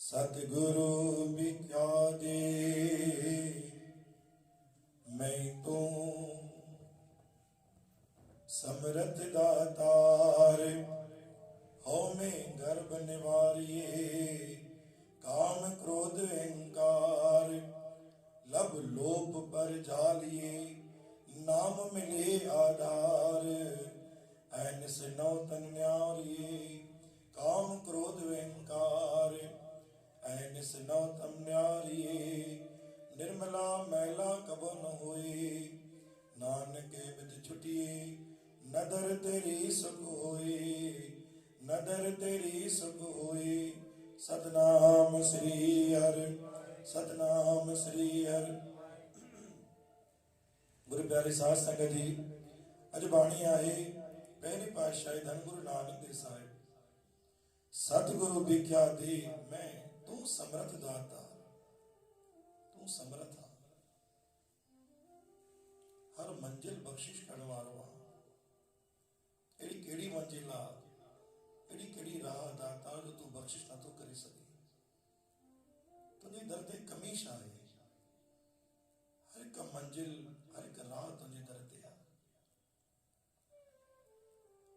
सतगुरु विख्या दे मैं तू समरथ दातार हो में गर्भ निवारिये काम क्रोध अहंकार लब लोभ पर जालिए नाम मिले आधार ऐनस नौतन न्यारिये काम क्रोध अहंकार ऐनस नौतन न्यारिये निर्मला मैला कब न होए नानक बिद छुटिए नदर तेरी सुख होए नदर तेरी सुख होए सतनाम श्री हर सतनाम श्री हर। गुरु प्यारे साध संगत जी अज बाणी आए पहली पातशाही धन गुरु नानक देव साहिब। सतगुरु विख्या दे मैं तू समर्थ दाता तू समर्थ हर मंजिल बख्शिश करने वाला एड़ी केड़ी मंजिल आ एड़ी केड़ी राह दाता जो तू बख्शिश न तो करे सके तुझे दर ते कमी शाहे हर एक मंजिल हर एक राह तुझे दर ते आ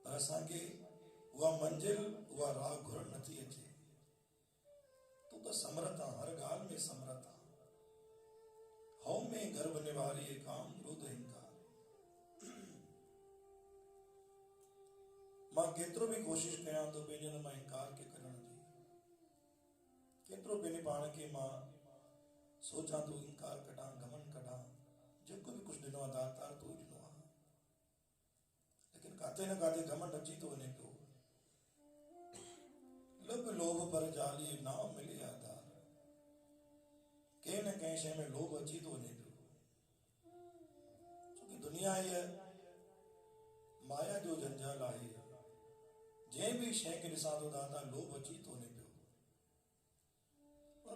पर असांखे उहा मंजिल उहा राह घुरण नथी अचे। तू तो समर्थ आ हर ॻाल्हि में समर्थ आ हौ में गर्भ निवारी काम क्रोध अहंकार। मां केतिरो भी कोशिश कयां तो पंहिंजे हुन मां इनकार के करण जी केतिरो पंहिंजे पाण खे मां सोचां तो इनकार कढां घमंड कढां जेको भी कुछ ॾिनो आहे दातार तो ही ॾिनो आहे लेकिन काथे न काथे घमंड अची तो वञे पियो। लब लोभ पर जाली नाम मिले आधार कंहिं न कंहिं शइ में लोभ अची तो वञे पियो छोकी दुनिया ये माया जो जंजाल आहे जंहिं भी शइ खे ॾिसां तो दाता लोभ अची तो वञे पियो।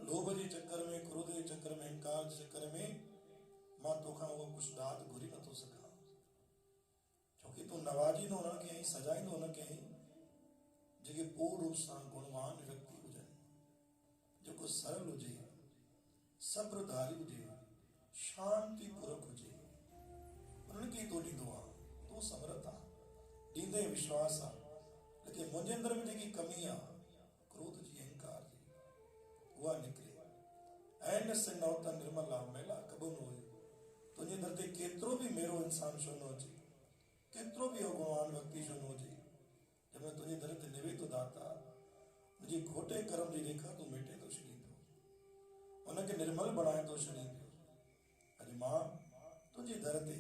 लोभ जे चक्कर में क्रोध जे चक्कर में अहंकार जे चक्कर में मां तोखां उहो कुछ दात घुरी नथो सघां छोकी तू नवाजींदो उन्हनि खे सजाईंदो उन्हनि खे जेके पूर्ण रूप सां गुणवान व्यक्ति हुजनि जेको सरल हुजे सब्रधारी हुजे शांति पूर्वक हुजे उन्हनि खे तो ॾींदो आहे तू समर्थ आहे ॾींदे विश्वास आहे लेकिन मुंहिंजे अंदर में जेकी कमी आहे क्रोध जी अहंकार जी उहा निकिरे ऐं न नौतन निर्मला मैला कबो न हुई तुंहिंजे दर ते केतिरो भी मेरो इंसान छो न हुजे केतिरो भी अगुणवान व्यक्ति छो न हुजे जंहिंमें तुंहिंजे दर ते निवे तो दाता मुंहिंजी खोटे कर्म जी रेखा तूं मिटे तो छॾी पियो उनखे निर्मल बणाए तो छॾी पियो। अॼु मां तुंहिंजे दर ते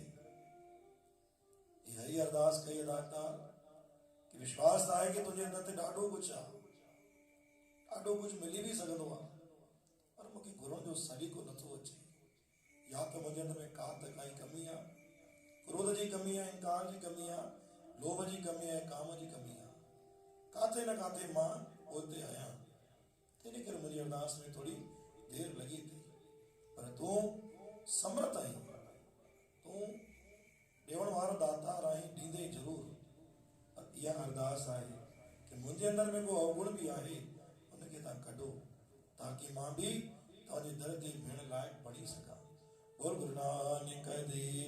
इहा ई अरदास कई दाता कि विश्वास आहे कि तुंहिंजे अंदर ते ॾाढो कुझु आहे ॾाढो कुझु मिली भी सघंदो आहे पर मूंखे गुरुनि जो सलीक़ो नथो अचे या त मुंहिंजे अंदर में का त काई कमी आहे क्रोध जी कमी आहे अहंकार जी कमी आहे लोभ जी कमी आहे काम जी कमी आहे काथे न काथे मां पोइते आहियां तंहिं करे मुंहिंजी अरदास में थोड़ी देर लगी थी पर तूं समर्थ आहीं तूं ॾियण वारो दातार आहीं ॾींदे ज़रूर पर इहा अरदास आहे कि मुंहिंजे अंदर में को अवगुण भी आहे उनखे तव्हां कढो ताकि मां भी तव्हांजे दर ते भेण लाइक़ बणी सघां। बोल गुरु नानक देव